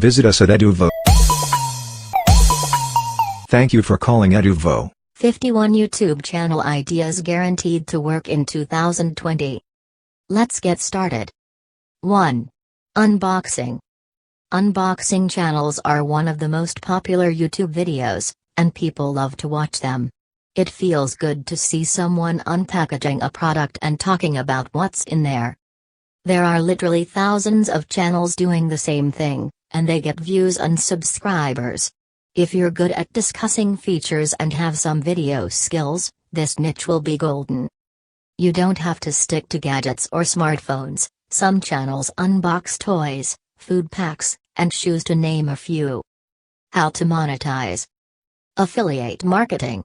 Visit us at Eduvvo. Thank you for calling Eduvvo. 51 YouTube channel ideas guaranteed to work in 2020. Let's get started. 1. Unboxing. Unboxing channels are one of the most popular YouTube videos, and people love to watch them. It feels good to see someone unpackaging a product and talking about what's in there. There are literally thousands of channels doing the same thing, and they get views and subscribers. If you're good at discussing features and have some video skills, this niche will be golden. You don't have to stick to gadgets or smartphones. Some channels unbox toys, food packs, and shoes, to name a few. How to monetize. Affiliate marketing.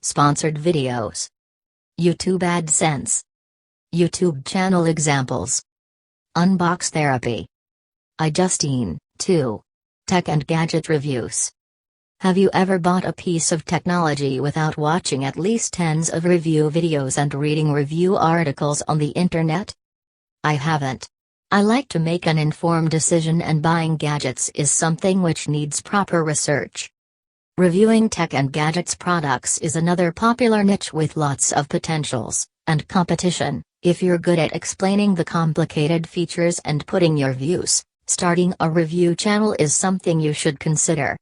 Sponsored videos. YouTube AdSense. YouTube channel examples. Unbox therapy. iJustine, 2. Tech and gadget reviews. Have you ever bought a piece of technology without watching at least tens of review videos and reading review articles on the internet? I haven't. I like to make an informed decision, and buying gadgets is something which needs proper research. Reviewing tech and gadgets products is another popular niche with lots of potentials and competition. If you're good at explaining the complicated features and putting your views, starting a review channel is something you should consider.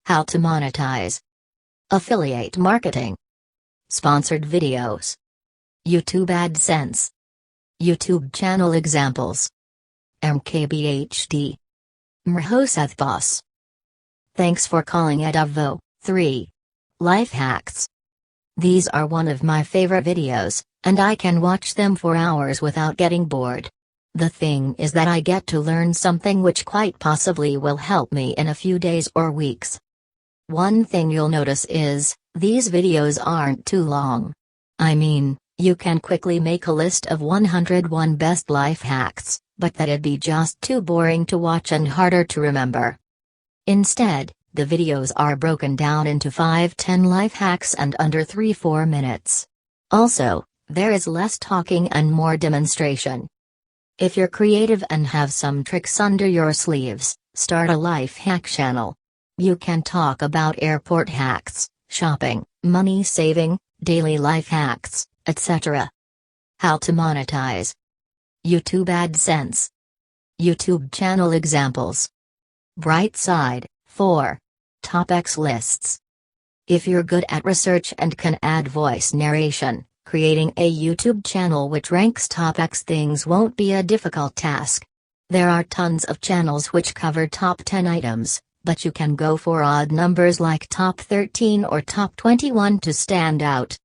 How to monetize. Affiliate marketing. Sponsored videos. YouTube AdSense. YouTube channel examples. MKBHD. Boss. Thanks for calling Eduvvo. 3. Life hacks. These are one of my favorite videos, and I can watch them for hours without getting bored. The thing is that I get to learn something which quite possibly will help me in a few days or weeks. One thing you'll notice is, these videos aren't too long. I mean, you can quickly make a list of 101 best life hacks, but that'd be just too boring to watch and harder to remember. Instead, the videos are broken down into 5-10 life hacks and under 3-4 minutes. Also, there is less talking and more demonstration. If you're creative and have some tricks under your sleeves, start a life hack channel. You can talk about airport hacks, shopping, money saving, daily life hacks, etc. How to monetize. YouTube AdSense. YouTube channel examples. Brightside, 4. Topics lists. If you're good at research and can add voice narration, creating a YouTube channel which ranks topics things won't be a difficult task. There are tons of channels which cover top 10 items, but you can go for odd numbers like top 13 or top 21 to stand out.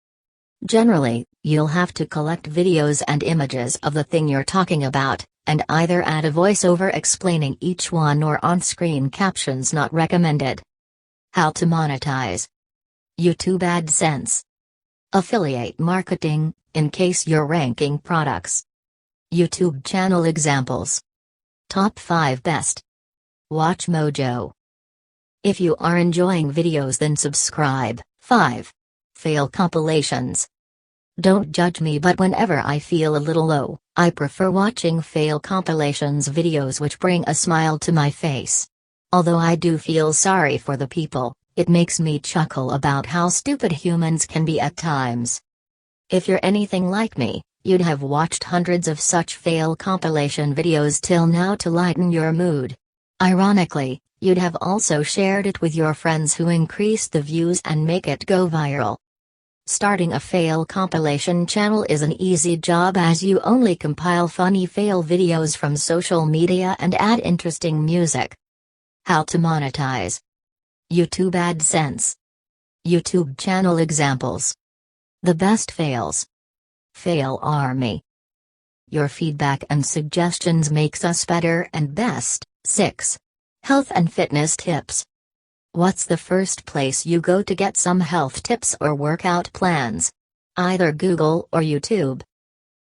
Generally, you'll have to collect videos and images of the thing you're talking about, and either add a voiceover explaining each one or on-screen captions not recommended. How to monetize. YouTube AdSense. Affiliate marketing, in case you're ranking products. YouTube channel examples. Top 5 best. Watch Mojo. If you are enjoying videos, then subscribe. 5. Fail compilations. Don't judge me, but whenever I feel a little low, I prefer watching fail compilations videos which bring a smile to my face. Although I do feel sorry for the people, it makes me chuckle about how stupid humans can be at times. If you're anything like me, you'd have watched hundreds of such fail compilation videos till now to lighten your mood. Ironically, you'd have also shared it with your friends who increase the views and make it go viral. Starting a fail compilation channel is an easy job, as you only compile funny fail videos from social media and add interesting music. How to monetize. YouTube AdSense. YouTube channel examples. The best fails. Fail Army. Your feedback and suggestions makes us better and best. 6. Health and fitness tips. What's the first place you go to get some health tips or workout plans? Either Google or YouTube.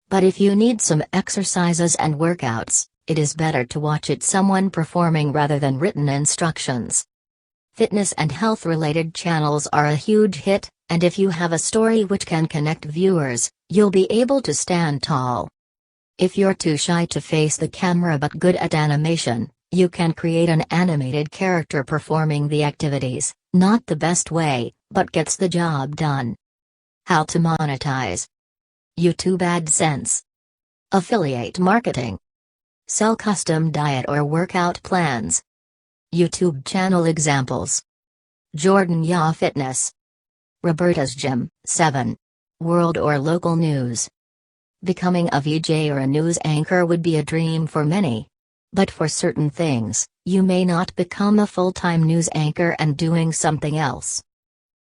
But if you need some exercises and workouts, it is better to watch it someone performing rather than written instructions. Fitness and health-related channels are a huge hit, and if you have a story which can connect viewers, you'll be able to stand tall. If you're too shy to face the camera but good at animation, You can create an animated character performing the activities, not the best way, but gets the job done. How to monetize. YouTube AdSense. Affiliate marketing. Sell custom diet or workout plans. YouTube channel examples. Jordan Ya Fitness. Roberta's Gym, 7. World or local news. Becoming a VJ or a news anchor would be a dream for many. But for certain things, you may not become a full-time news anchor and doing something else.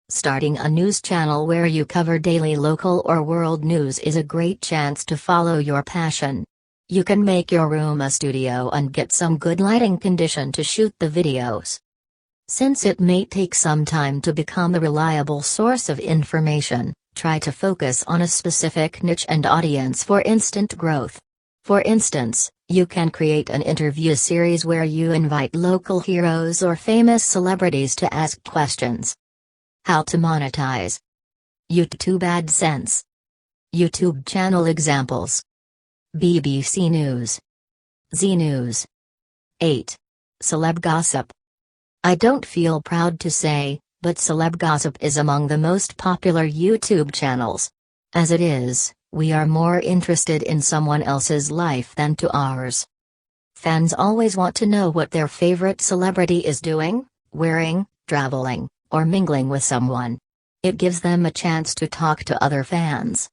Starting a news channel where you cover daily local or world news is a great chance to follow your passion. You can make your room a studio and get some good lighting condition to shoot the videos. Since it may take some time to become a reliable source of information, try to focus on a specific niche and audience for instant growth. For instance, you can create an interview series where you invite local heroes or famous celebrities to ask questions. How to monetize. YouTube AdSense. YouTube channel examples. BBC News. Z News. 8. Celeb Gossip. I don't feel proud to say, but Celeb Gossip is among the most popular YouTube channels. As it is, we are more interested in someone else's life than to ours. Fans always want to know what their favorite celebrity is doing, wearing, traveling, or mingling with someone. It gives them a chance to talk to other fans.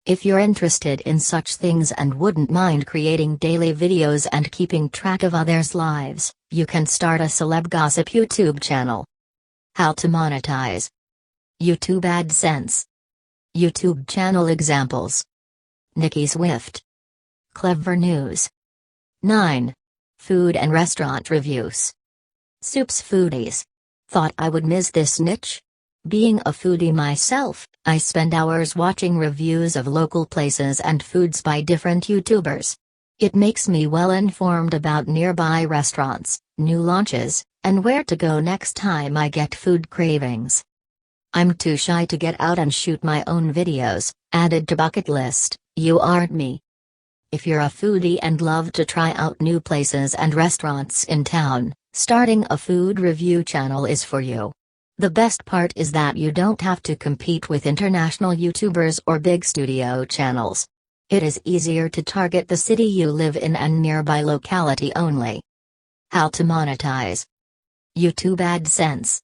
If you're interested in such things and wouldn't mind creating daily videos and keeping track of others' lives, you can start a Celeb Gossip YouTube channel. How to monetize. YouTube AdSense. YouTube channel examples. Nikki Swift. Clever News. 9. Food and restaurant reviews. Soups Foodies. Thought I would miss this niche? Being a foodie myself, I spend hours watching reviews of local places and foods by different YouTubers. It makes me well informed about nearby restaurants, new launches, and where to go next time I get food cravings. I'm too shy to get out and shoot my own videos. Added to bucket list, you aren't me. If you're a foodie and love to try out new places and restaurants in town, starting a food review channel is for you. The best part is that you don't have to compete with international YouTubers or big studio channels. It is easier to target the city you live in and nearby locality only. How to monetize. YouTube AdSense.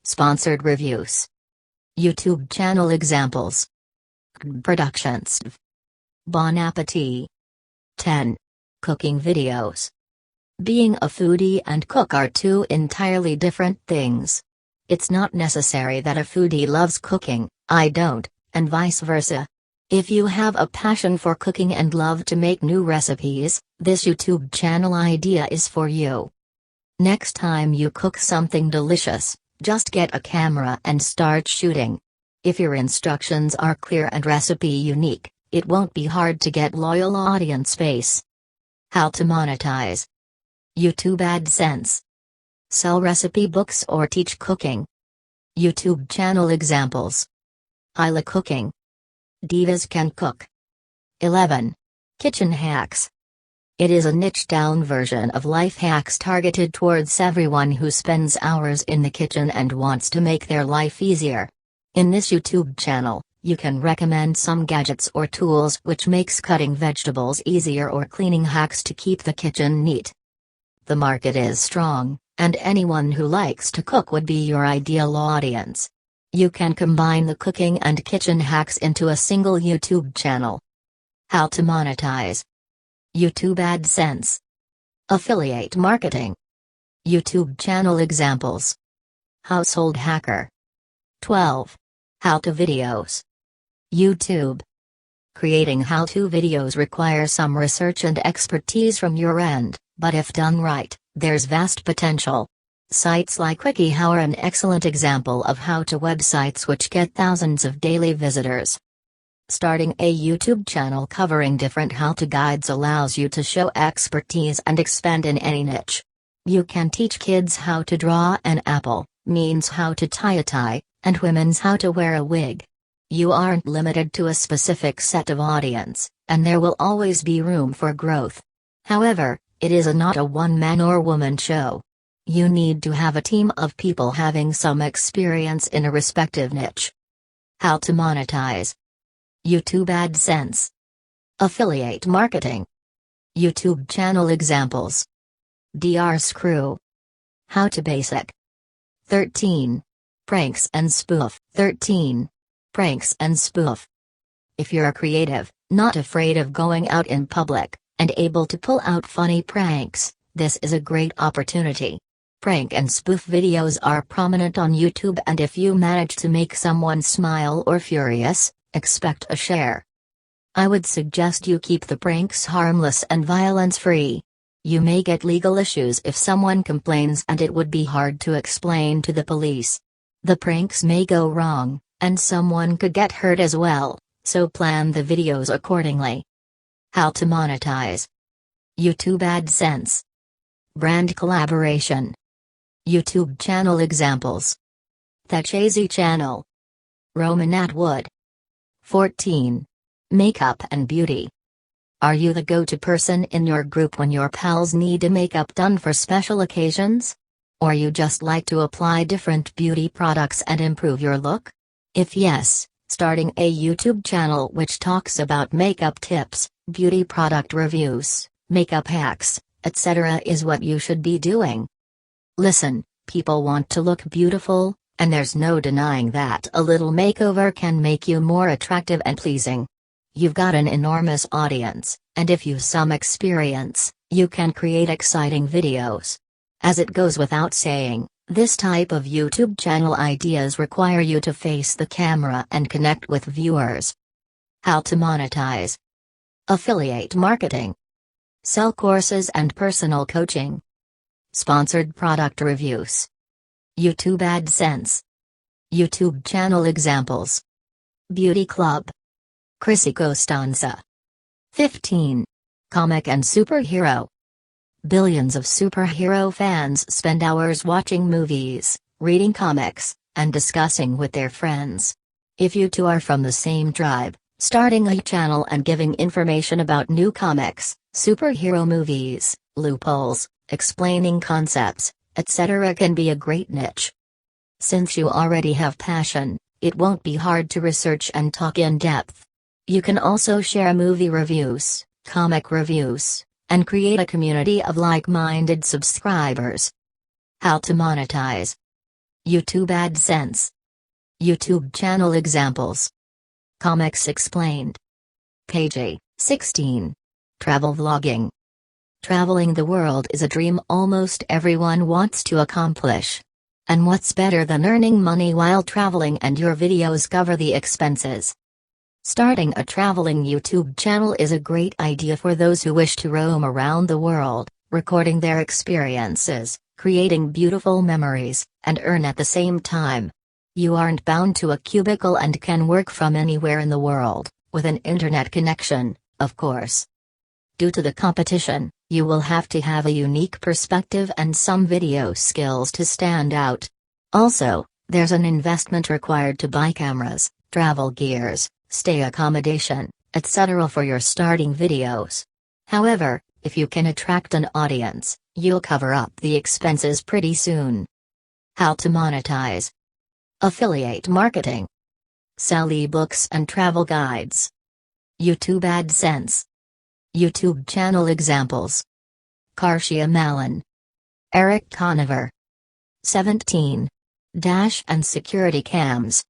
Sponsored reviews. YouTube channel examples. Productions. Bon appetit. 10. Cooking videos. Being a foodie and cook are two entirely different things. It's not necessary that a foodie loves cooking, I don't, and vice versa. If you have a passion for cooking and love to make new recipes, this YouTube channel idea is for you. Next time you cook something delicious, just get a camera and start shooting. If your instructions are clear and recipe unique, it won't be hard to get loyal audience base. How to monetize. YouTube AdSense. Sell recipe books or teach cooking. YouTube channel examples. Isla Cooking. Divas Can Cook. 11. Kitchen hacks. It is a niche-down version of life hacks targeted towards everyone who spends hours in the kitchen and wants to make their life easier. In this YouTube channel, you can recommend some gadgets or tools which makes cutting vegetables easier or cleaning hacks to keep the kitchen neat. The market is strong, and anyone who likes to cook would be your ideal audience. You can combine the cooking and kitchen hacks into a single YouTube channel. How to monetize. YouTube AdSense. Affiliate marketing. YouTube channel examples. Household hacker. 12. How-to videos. YouTube. Creating how-to videos requires some research and expertise from your end, but if done right, there's vast potential. Sites like WikiHow are an excellent example of how-to websites which get thousands of daily visitors. Starting a YouTube channel covering different how-to guides allows you to show expertise and expand in any niche. You can teach kids how to draw an apple, men's how to tie a tie, and women's how to wear a wig. You aren't limited to a specific set of audience, and there will always be room for growth. However, It is not a one-man or woman show. You need to have a team of people having some experience in a respective niche. How to monetize. YouTube AdSense. Affiliate marketing. YouTube channel examples. Dr. Screw. How to basic. 13. Pranks and spoof. 13. Pranks and spoof. If you're a creative, not afraid of going out in public, and able to pull out funny pranks, this is a great opportunity. Prank and spoof videos are prominent on YouTube, and if you manage to make someone smile or furious, expect a share. I would suggest you keep the pranks harmless and violence-free. You may get legal issues if someone complains, and it would be hard to explain to the police. The pranks may go wrong, and someone could get hurt as well, so plan the videos accordingly. How to monetize. YouTube AdSense. Brand collaboration. YouTube channel examples. Thatchazy channel. Roman Atwood. 14. Makeup and beauty. Are you the go-to person in your group when your pals need a makeup done for special occasions? Or you just like to apply different beauty products and improve your look? If yes, starting a YouTube channel which talks about makeup tips, beauty product reviews, makeup hacks, etc. is what you should be doing. Listen, people want to look beautiful, and there's no denying that a little makeover can make you more attractive and pleasing. You've got an enormous audience, and if you've some experience, you can create exciting videos. As it goes without saying, this type of YouTube channel ideas require you to face the camera and connect with viewers. How to monetize. Affiliate marketing. Sell courses and personal coaching. Sponsored product reviews. YouTube AdSense. YouTube channel examples. Beauty Club. Chrissy Costanza. 15. Comic and superhero. Billions of superhero fans spend hours watching movies, reading comics, and discussing with their friends. If you two are from the same tribe, starting a channel and giving information about new comics, superhero movies, loopholes, explaining concepts, etc. can be a great niche. Since you already have passion, it won't be hard to research and talk in depth. You can also share movie reviews, comic reviews, and create a community of like-minded subscribers. How to monetize. YouTube AdSense. YouTube channel examples. Comics explained. Page 16. Travel vlogging. Traveling the world is a dream almost everyone wants to accomplish. And what's better than earning money while traveling and your videos cover the expenses? Starting a traveling YouTube channel is a great idea for those who wish to roam around the world, recording their experiences, creating beautiful memories, and earn at the same time. You aren't bound to a cubicle and can work from anywhere in the world, with an internet connection, of course. Due to the competition, you will have to have a unique perspective and some video skills to stand out. Also, there's an investment required to buy cameras, travel gears, stay accommodation, etc. for your starting videos. However, if you can attract an audience, you'll cover up the expenses pretty soon. How to monetize. Affiliate marketing. Sell ebooks and travel guides. YouTube AdSense. YouTube channel examples. Karshia Malin. Eric Conover. 17. Dash and security cams.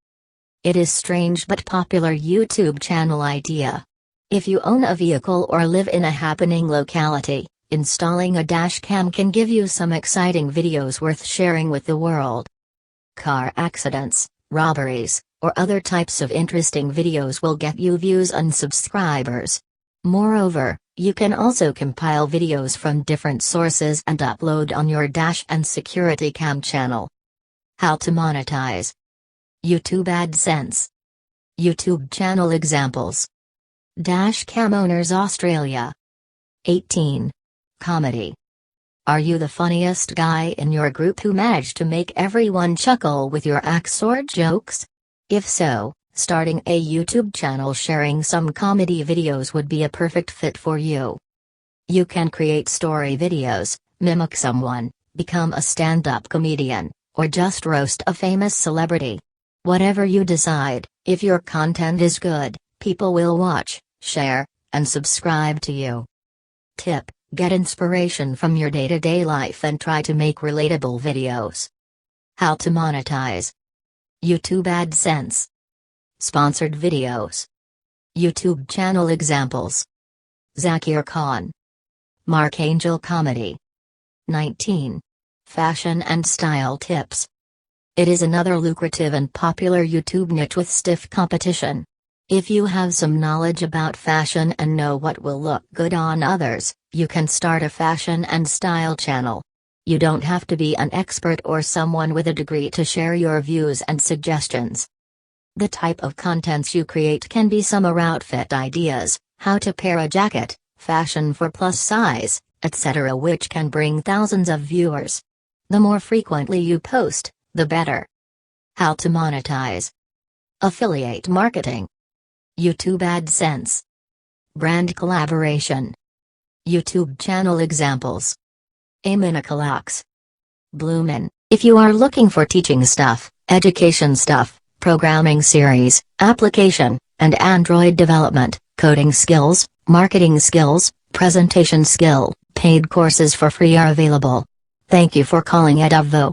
It is strange but popular YouTube channel idea. If you own a vehicle or live in a happening locality, installing a dash cam can give you some exciting videos worth sharing with the world. Car accidents, robberies, or other types of interesting videos will get you views and subscribers. Moreover, you can also compile videos from different sources and upload on your dash and security cam channel. How to monetize. YouTube AdSense. YouTube channel examples. Dash Cam Owners Australia. 18. Comedy. Are you the funniest guy in your group who managed to make everyone chuckle with your axe or jokes? If so, starting a YouTube channel sharing some comedy videos would be a perfect fit for you. You can create story videos, mimic someone, become a stand-up comedian, or just roast a famous celebrity. Whatever you decide, if your content is good, people will watch, share, and subscribe to you. Tip: get inspiration from your day-to-day life and try to make relatable videos. How to monetize. YouTube AdSense. Sponsored videos. YouTube channel examples. Zakir Khan. Mark Angel Comedy. 19. Fashion and style tips. It is another lucrative and popular YouTube niche with stiff competition. If you have some knowledge about fashion and know what will look good on others, you can start a fashion and style channel. You don't have to be an expert or someone with a degree to share your views and suggestions. The type of contents you create can be summer outfit ideas, how to pair a jacket, fashion for plus size, etc., which can bring thousands of viewers. The more frequently you post, the better. How to monetize. Affiliate marketing. YouTube AdSense. Brand collaboration. YouTube channel examples. Aminacalax. Bloomin'. If you are looking for teaching stuff, education stuff, programming series, application, and Android development, coding skills, marketing skills, presentation skill, paid courses for free are available. Thank you for calling Eduvvo.